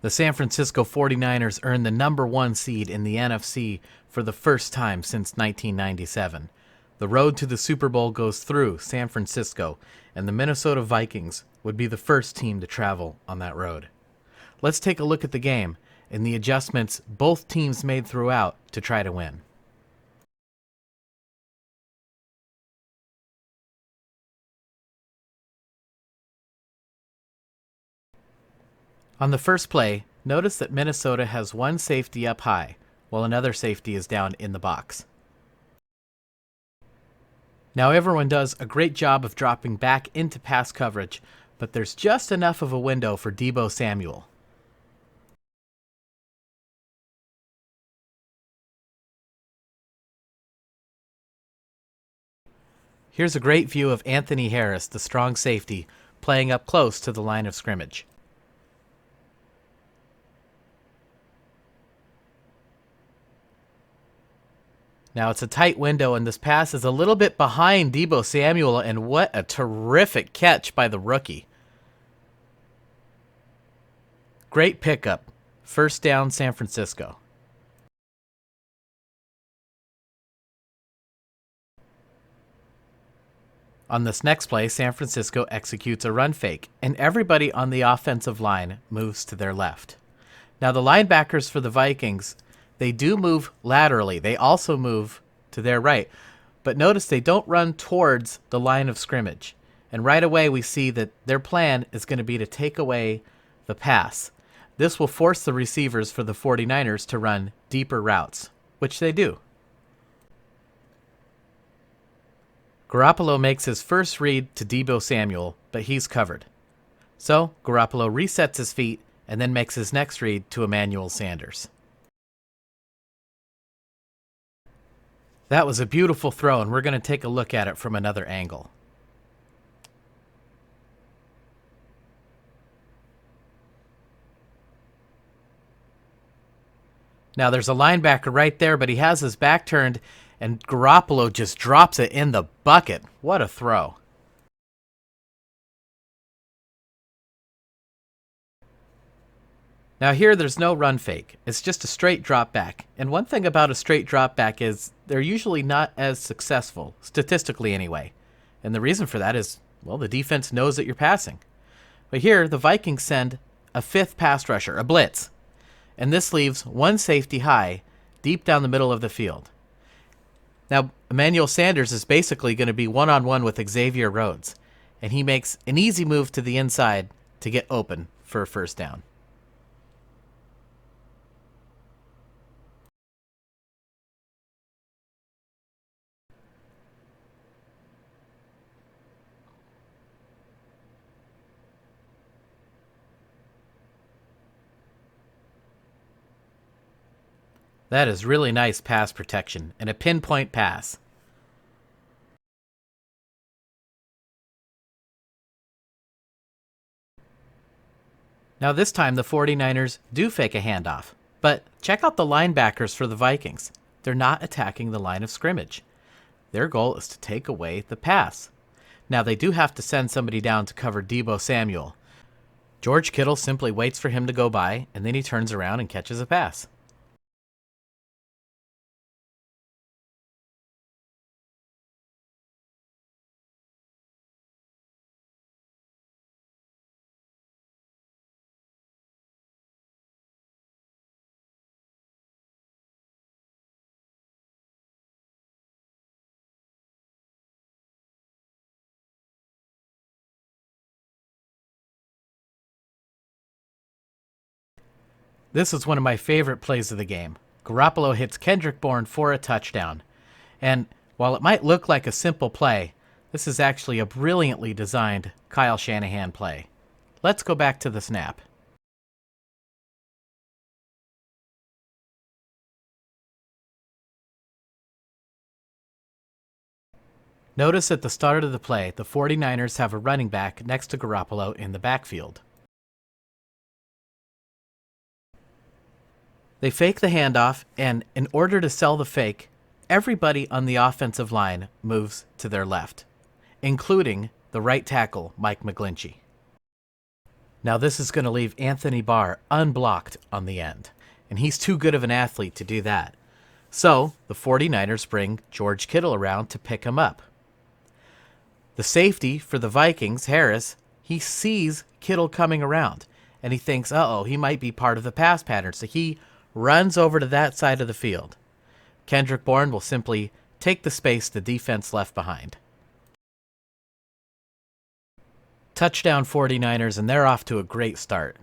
The San Francisco 49ers earned the #1 seed in the NFC for the first time since 1997. The road to the Super Bowl goes through San Francisco, and the Minnesota Vikings would be the first team to travel on that road. Let's take a look at the game and the adjustments both teams made throughout to try to win. On the first play, notice that Minnesota has one safety up high, while another safety is down in the box. Now everyone does a great job of dropping back into pass coverage, but there's just enough of a window for Deebo Samuel. Here's a great view of Anthony Harris, the strong safety, playing up close to the line of scrimmage. Now it's a tight window, and this pass is a little bit behind Deebo Samuel, and what a terrific catch by the rookie. Great pickup. First down, San Francisco. On this next play, San Francisco executes a run fake, and everybody on the offensive line moves to their left. Now the linebackers for the Vikings, they do move laterally. They also move to their right. But notice they don't run towards the line of scrimmage. And right away we see that their plan is going to be to take away the pass. This will force the receivers for the 49ers to run deeper routes, which they do. Garoppolo makes his first read to Deebo Samuel, but he's covered. So Garoppolo resets his feet and then makes his next read to Emmanuel Sanders. That was a beautiful throw, and we're going to take a look at it from another angle. Now there's a linebacker right there, but he has his back turned, and Garoppolo just drops it in the bucket. What a throw. Now here there's no run fake. It's just a straight drop back. And one thing about a straight drop back is they're usually not as successful, statistically anyway. And the reason for that is, well, the defense knows that you're passing. But here the Vikings send a fifth pass rusher, a blitz. And this leaves one safety high, deep down the middle of the field. Now, Emmanuel Sanders is basically going to be one-on-one with Xavier Rhodes, and he makes an easy move to the inside to get open for a first down. That is really nice pass protection and a pinpoint pass. Now this time the 49ers do fake a handoff, but check out the linebackers for the Vikings. They're not attacking the line of scrimmage. Their goal is to take away the pass. Now they do have to send somebody down to cover Deebo Samuel. George Kittle simply waits for him to go by, and then he turns around and catches a pass. This is one of my favorite plays of the game. Garoppolo hits Kendrick Bourne for a touchdown. And while it might look like a simple play, this is actually a brilliantly designed Kyle Shanahan play. Let's go back to the snap. Notice at the start of the play, the 49ers have a running back next to Garoppolo in the backfield. They fake the handoff, and in order to sell the fake, everybody on the offensive line moves to their left, including the right tackle, Mike McGlinchey. Now this is going to leave Anthony Barr unblocked on the end, and he's too good of an athlete to do that. So the 49ers bring George Kittle around to pick him up. The safety for the Vikings, Harris, he sees Kittle coming around, and he thinks, uh-oh, he might be part of the pass pattern, so he runs over to that side of the field. Kendrick Bourne will simply take the space the defense left behind. Touchdown 49ers, and they're off to a great start.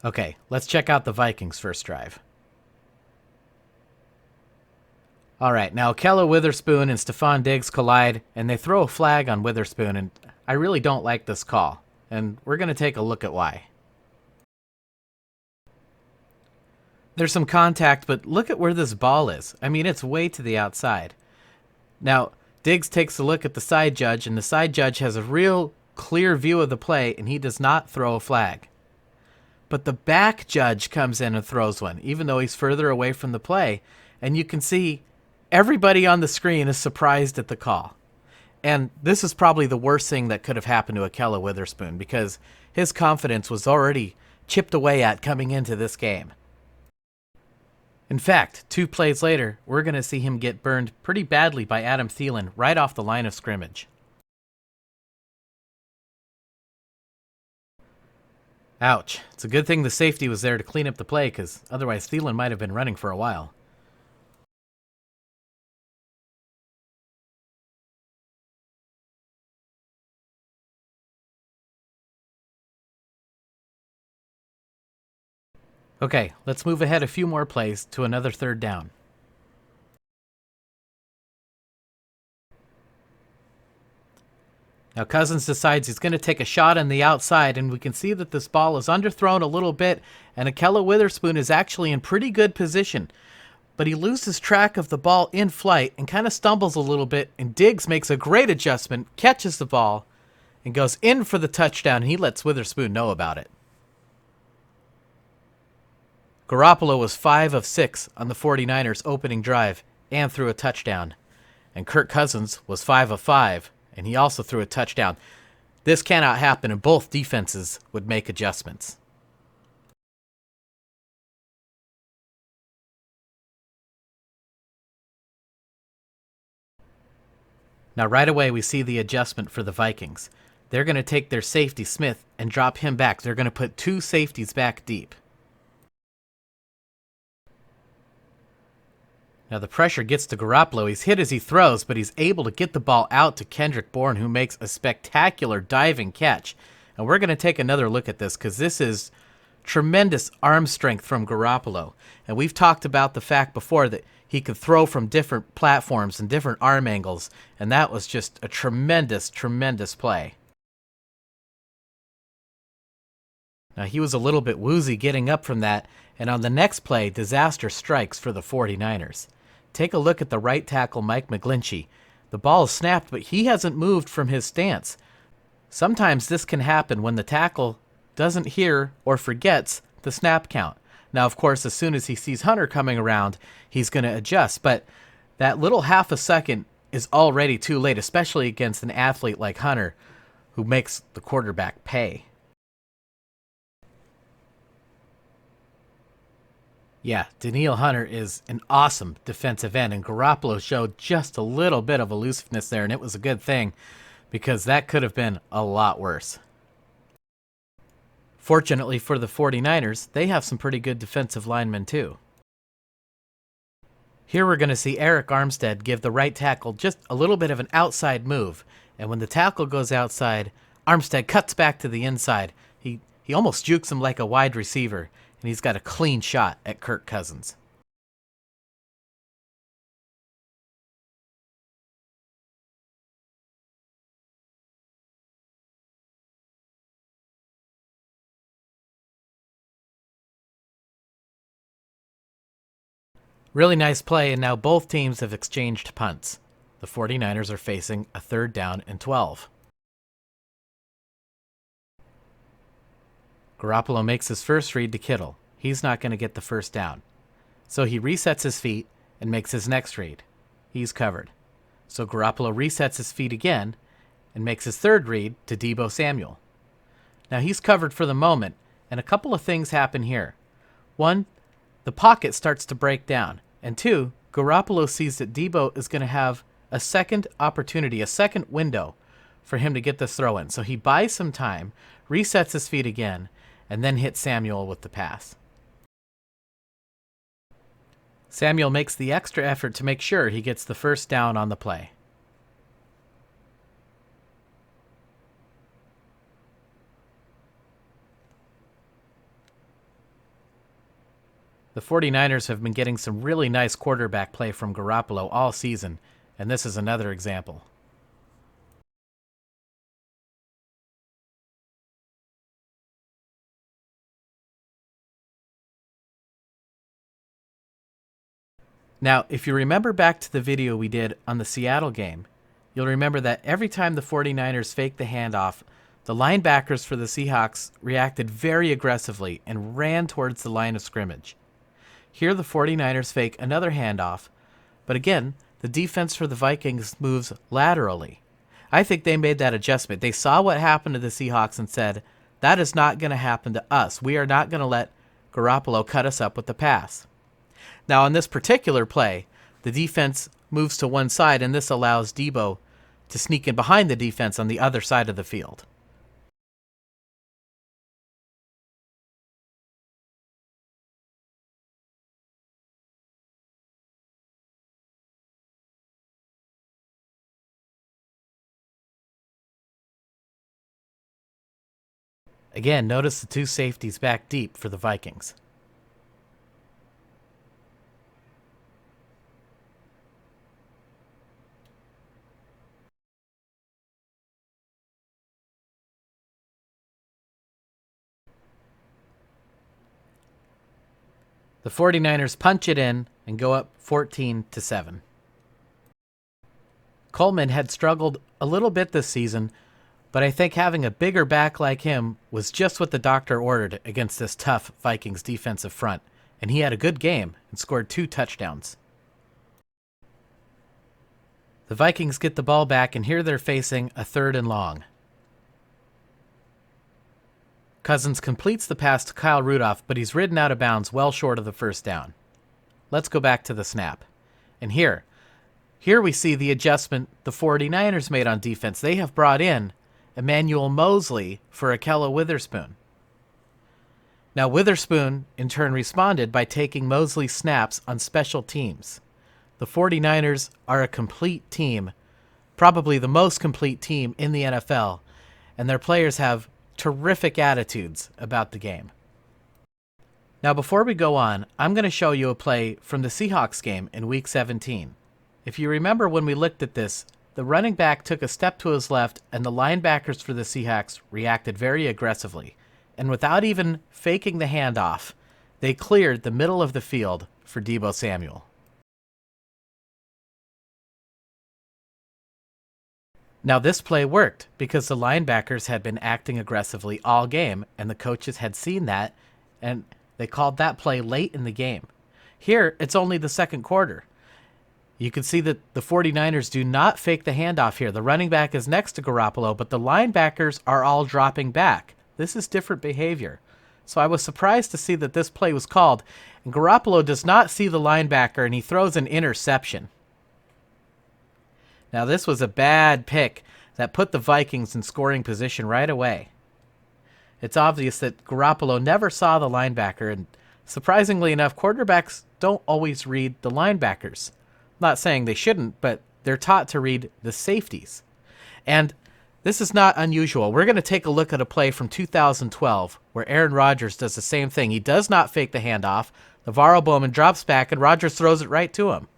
Okay, let's check out the Vikings' first drive. All right, now Ahkello Witherspoon and Stephon Diggs collide, and they throw a flag on Witherspoon, and I really don't like this call, and we're going to take a look at why. There's some contact, but look at where this ball is. I mean, it's way to the outside. Now, Diggs takes a look at the side judge, and the side judge has a real clear view of the play, and he does not throw a flag. But the back judge comes in and throws one, even though he's further away from the play, and you can see everybody on the screen is surprised at the call. And this is probably the worst thing that could have happened to Ahkello Witherspoon, because his confidence was already chipped away at coming into this game. In fact, 2 plays later, we're going to see him get burned pretty badly by Adam Thielen right off the line of scrimmage. Ouch. It's a good thing the safety was there to clean up the play, because otherwise Thielen might have been running for a while. Okay, let's move ahead a few more plays to another third down. Now Cousins decides he's going to take a shot on the outside, and we can see that this ball is underthrown a little bit, and Ahkello Witherspoon is actually in pretty good position. But he loses track of the ball in flight and kind of stumbles a little bit, and Diggs makes a great adjustment, catches the ball, and goes in for the touchdown, and he lets Witherspoon know about it. Garoppolo was 5 of 6 on the 49ers' opening drive and threw a touchdown. And Kirk Cousins was 5 of 5, and he also threw a touchdown. This cannot happen, and both defenses would make adjustments. Now right away we see the adjustment for the Vikings. They're going to take their safety, Smith, and drop him back. They're going to put 2 safeties back deep. Now the pressure gets to Garoppolo. He's hit as he throws, but he's able to get the ball out to Kendrick Bourne, who makes a spectacular diving catch. And we're going to take another look at this, because this is tremendous arm strength from Garoppolo. And we've talked about the fact before that he could throw from different platforms and different arm angles, and that was just a tremendous, tremendous play. Now he was a little bit woozy getting up from that, and on the next play, disaster strikes for the 49ers. Take a look at the right tackle, Mike McGlinchey. The ball is snapped, but he hasn't moved from his stance. Sometimes this can happen when the tackle doesn't hear or forgets the snap count. Now, of course, as soon as he sees Hunter coming around, he's going to adjust, but that little half a second is already too late, especially against an athlete like Hunter, who makes the quarterback pay. Yeah, Danielle Hunter is an awesome defensive end, and Garoppolo showed just a little bit of elusiveness there, and it was a good thing, because that could have been a lot worse. Fortunately for the 49ers, they have some pretty good defensive linemen too. Here we're going to see Eric Armstead give the right tackle just a little bit of an outside move, and when the tackle goes outside, Armstead cuts back to the inside. He almost jukes him like a wide receiver, and he's got a clean shot at Kirk Cousins. Really nice play, and now both teams have exchanged punts. The 49ers are facing a 3rd down and 12. Garoppolo makes his first read to Kittle. He's not going to get the first down. So he resets his feet and makes his next read. He's covered. So Garoppolo resets his feet again and makes his third read to Deebo Samuel. Now he's covered for the moment, and a couple of things happen here. One, the pocket starts to break down. And two, Garoppolo sees that Debo is going to have a second opportunity, a second window for him to get this throw in. So he buys some time, resets his feet again, and then hits Samuel with the pass. Samuel makes the extra effort to make sure he gets the first down on the play. The 49ers have been getting some really nice quarterback play from Garoppolo all season, and this is another example. Now, if you remember back to the video we did on the Seattle game, you'll remember that every time the 49ers faked the handoff, the linebackers for the Seahawks reacted very aggressively and ran towards the line of scrimmage. Here the 49ers fake another handoff, but again, the defense for the Vikings moves laterally. I think they made that adjustment. They saw what happened to the Seahawks and said, that is not going to happen to us. We are not going to let Garoppolo cut us up with the pass. Now, on this particular play, the defense moves to one side, and this allows Debo to sneak in behind the defense on the other side of the field. Again, notice the two safeties back deep for the Vikings. The 49ers punch it in and go up 14-7. Coleman had struggled a little bit this season, but I think having a bigger back like him was just what the doctor ordered against this tough Vikings defensive front, and he had a good game and scored 2 touchdowns. The Vikings get the ball back, and here they're facing a 3rd and long. Cousins completes the pass to Kyle Rudolph, but he's ridden out of bounds well short of the first down. Let's go back to the snap. And here we see the adjustment the 49ers made on defense. They have brought in Emmanuel Mosley for Ahkello Witherspoon. Now, Witherspoon, in turn, responded by taking Mosley's snaps on special teams. The 49ers are a complete team, probably the most complete team in the NFL, and their players have terrific attitudes about the game. Now, before we go on, I'm going to show you a play from the Seahawks game in Week 17. If you remember when we looked at this, the running back took a step to his left, and the linebackers for the Seahawks reacted very aggressively. And without even faking the handoff, they cleared the middle of the field for Debo Samuel. Now, this play worked because the linebackers had been acting aggressively all game, and the coaches had seen that, and they called that play late in the game. Here, it's only the second quarter. You can see that the 49ers do not fake the handoff here. The running back is next to Garoppolo, but the linebackers are all dropping back. This is different behavior. So I was surprised to see that this play was called, and Garoppolo does not see the linebacker, and he throws an interception. Now, this was a bad pick that put the Vikings in scoring position right away. It's obvious that Garoppolo never saw the linebacker, and surprisingly enough, quarterbacks don't always read the linebackers. I'm not saying they shouldn't, but they're taught to read the safeties. And this is not unusual. We're going to take a look at a play from 2012 where Aaron Rodgers does the same thing. He does not fake the handoff. NaVorro Bowman drops back, and Rodgers throws it right to him.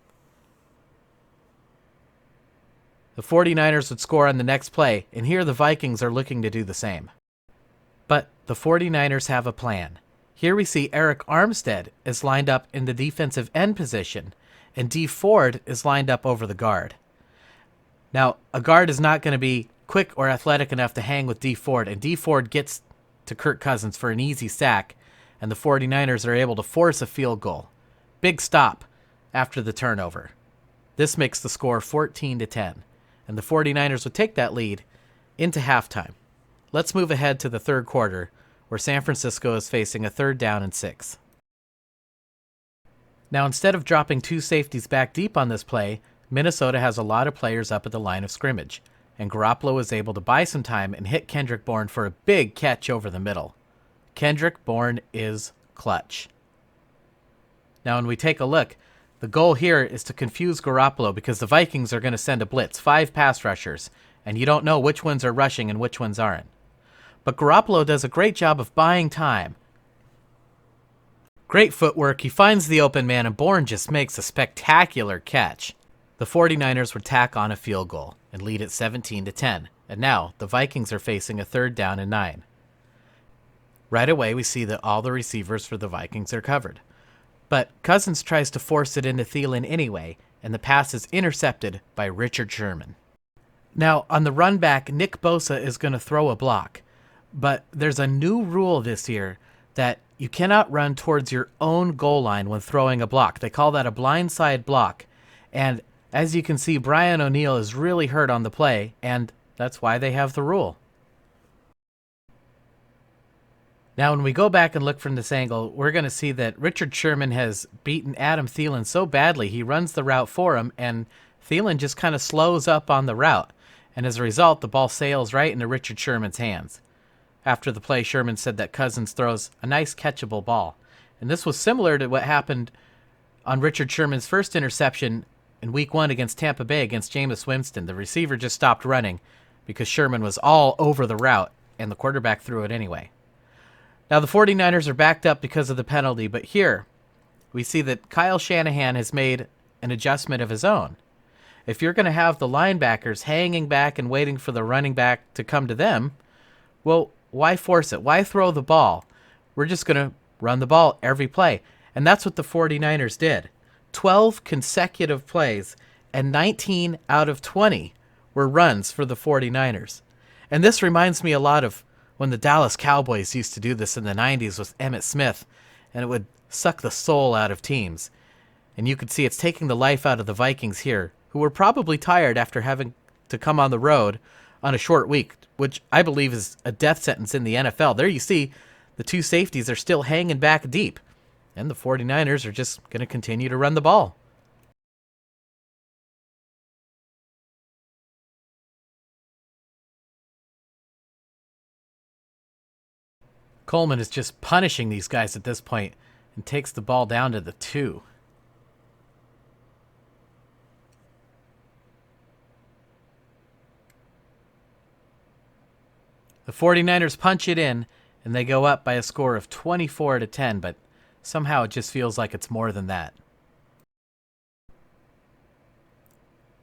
The 49ers would score on the next play, and here the Vikings are looking to do the same. But the 49ers have a plan. Here we see Eric Armstead is lined up in the defensive end position, and Dee Ford is lined up over the guard. Now, a guard is not going to be quick or athletic enough to hang with Dee Ford, and Dee Ford gets to Kirk Cousins for an easy sack, and the 49ers are able to force a field goal. Big stop after the turnover. This makes the score 14-10, and the 49ers would take that lead into halftime. Let's move ahead to the third quarter, where San Francisco is facing a 3rd down and 6. Now, instead of dropping 2 safeties back deep on this play, Minnesota has a lot of players up at the line of scrimmage, and Garoppolo is able to buy some time and hit Kendrick Bourne for a big catch over the middle. Kendrick Bourne is clutch. Now, when we take a look, the goal here is to confuse Garoppolo because the Vikings are going to send a blitz, 5 pass rushers, and you don't know which ones are rushing and which ones aren't. But Garoppolo does a great job of buying time. Great footwork, he finds the open man, and Bourne just makes a spectacular catch. The 49ers would tack on a field goal and lead at 17-10, and now the Vikings are facing a 3rd down and 9. Right away, we see that all the receivers for the Vikings are covered. But Cousins tries to force it into Thielen anyway, and the pass is intercepted by Richard Sherman. Now, on the run back, Nick Bosa is going to throw a block, but there's a new rule this year that you cannot run towards your own goal line when throwing a block. They call that a blindside block, and as you can see, Brian O'Neill is really hurt on the play, and that's why they have the rule. Now, when we go back and look from this angle, we're going to see that Richard Sherman has beaten Adam Thielen so badly, he runs the route for him, and Thielen just kind of slows up on the route. And as a result, the ball sails right into Richard Sherman's hands. After the play, Sherman said that Cousins throws a nice catchable ball. And this was similar to what happened on Richard Sherman's first interception in Week 1 against Tampa Bay against Jameis Winston. The receiver just stopped running because Sherman was all over the route, and the quarterback threw it anyway. Now, the 49ers are backed up because of the penalty, but here we see that Kyle Shanahan has made an adjustment of his own. If you're going to have the linebackers hanging back and waiting for the running back to come to them, well, why force it? Why throw the ball? We're just going to run the ball every play. And that's what the 49ers did. 12 consecutive plays, and 19 out of 20 were runs for the 49ers. And this reminds me a lot of when the Dallas Cowboys used to do this in the 90s with Emmitt Smith, and it would suck the soul out of teams. And you could see it's taking the life out of the Vikings here, who were probably tired after having to come on the road on a short week, which I believe is a death sentence in the NFL. There you see the 2 safeties are still hanging back deep, and the 49ers are just going to continue to run the ball. Coleman is just punishing these guys at this point and takes the ball down to the 2. The 49ers punch it in, and they go up by a score of 24-10, but somehow it just feels like it's more than that.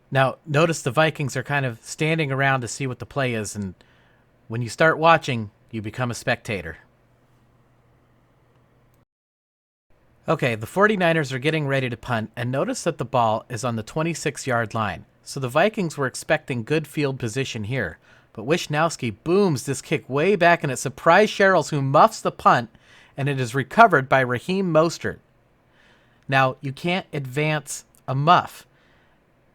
Now, notice the Vikings are kind of standing around to see what the play is, and when you start watching, you become a spectator. Okay, the 49ers are getting ready to punt, and notice that the ball is on the 26-yard line. So the Vikings were expecting good field position here, but Wishnowski booms this kick way back, and it surprised Sherrills, who muffs the punt, and it is recovered by Raheem Mostert. Now, you can't advance a muff.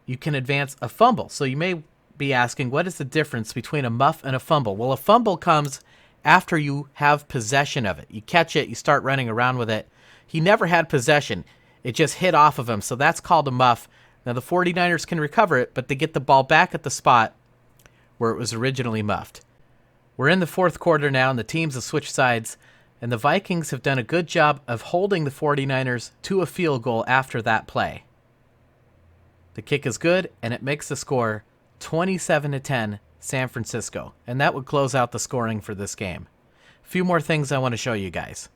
You can advance a fumble. So you may be asking, what is the difference between a muff and a fumble? Well, a fumble comes after you have possession of it. You catch it, you start running around with it. He never had possession. It just hit off of him, so that's called a muff. Now, the 49ers can recover it, but they get the ball back at the spot where it was originally muffed. We're in the fourth quarter now, and the teams have switched sides, and the Vikings have done a good job of holding the 49ers to a field goal after that play. The kick is good, and it makes the score 27-10 San Francisco, and that would close out the scoring for this game. A few more things I want to show you guys.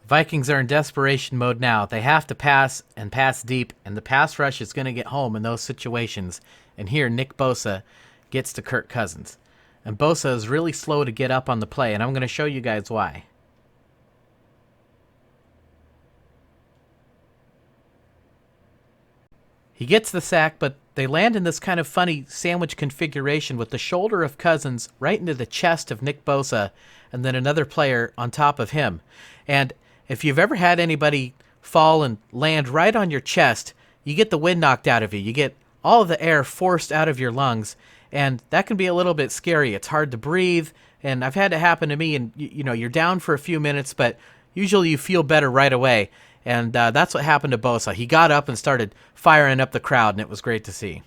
Vikings are in desperation mode now. They have to pass and pass deep, and the pass rush is going to get home in those situations. And here, Nick Bosa gets to Kirk Cousins. And Bosa is really slow to get up on the play, and I'm going to show you guys why. He gets the sack, but they land in this kind of funny sandwich configuration with the shoulder of Cousins right into the chest of Nick Bosa, and then another player on top of him. And if you've ever had anybody fall and land right on your chest, you get the wind knocked out of you. You get all of the air forced out of your lungs, and that can be a little bit scary. It's hard to breathe, and I've had it happen to me, and you're down for a few minutes, but usually you feel better right away, and that's what happened to Bosa. He got up and started firing up the crowd, and it was great to see.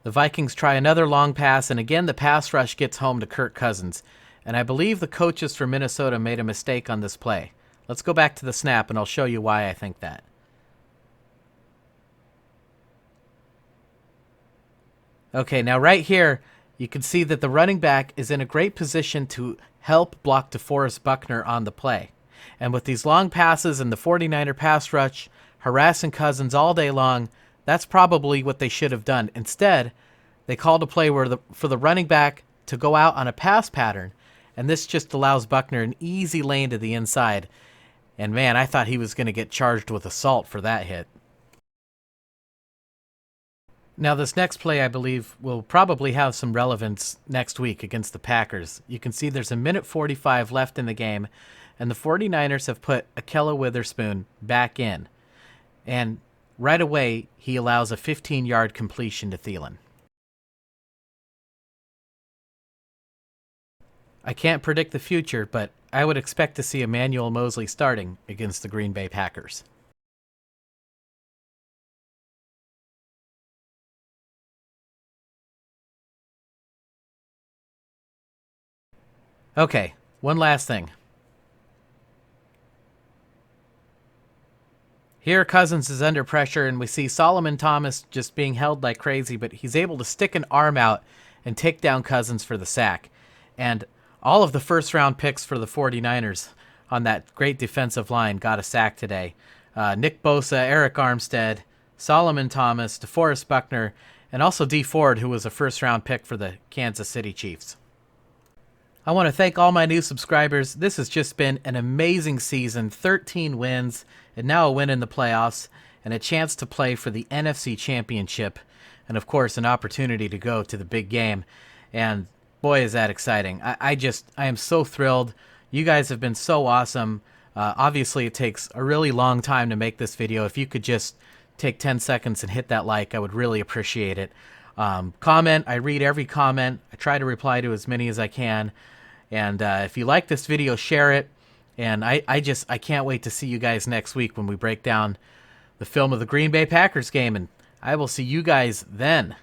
The Vikings try another long pass, and again the pass rush gets home to Kirk Cousins. And I believe the coaches for Minnesota made a mistake on this play. Let's go back to the snap, and I'll show you why I think that. Okay, now right here, you can see that the running back is in a great position to help block DeForest Buckner on the play. And with these long passes and the 49er pass rush harassing Cousins all day long, that's probably what they should have done. Instead, they called a play for the running back to go out on a pass pattern, and this just allows Buckner an easy lane to the inside. And man, I thought he was going to get charged with assault for that hit. Now, this next play, I believe, will probably have some relevance next week against the Packers. You can see there's a minute 45 left in the game, and the 49ers have put Ahkello Witherspoon back in. And right away, he allows a 15-yard completion to Thielen. I can't predict the future, but I would expect to see Emmanuel Moseley starting against the Green Bay Packers. Okay, one last thing. Here Cousins is under pressure, and we see Solomon Thomas just being held like crazy, but he's able to stick an arm out and take down Cousins for the sack. And all of the first-round picks for the 49ers on that great defensive line got a sack today. Nick Bosa, Eric Armstead, Solomon Thomas, DeForest Buckner, and also Dee Ford, who was a first-round pick for the Kansas City Chiefs. I want to thank all my new subscribers. This has just been an amazing season, 13 wins, and now a win in the playoffs, and a chance to play for the NFC Championship, and of course an opportunity to go to the big game. And boy, is that exciting. I am so thrilled. You guys have been so awesome. Obviously, it takes a really long time to make this video. If you could just take 10 seconds and hit that like, I would really appreciate it. Comment. I read every comment. I try to reply to as many as I can. And if you like this video, share it. And I can't wait to see you guys next week when we break down the film of the Green Bay Packers game. And I will see you guys then.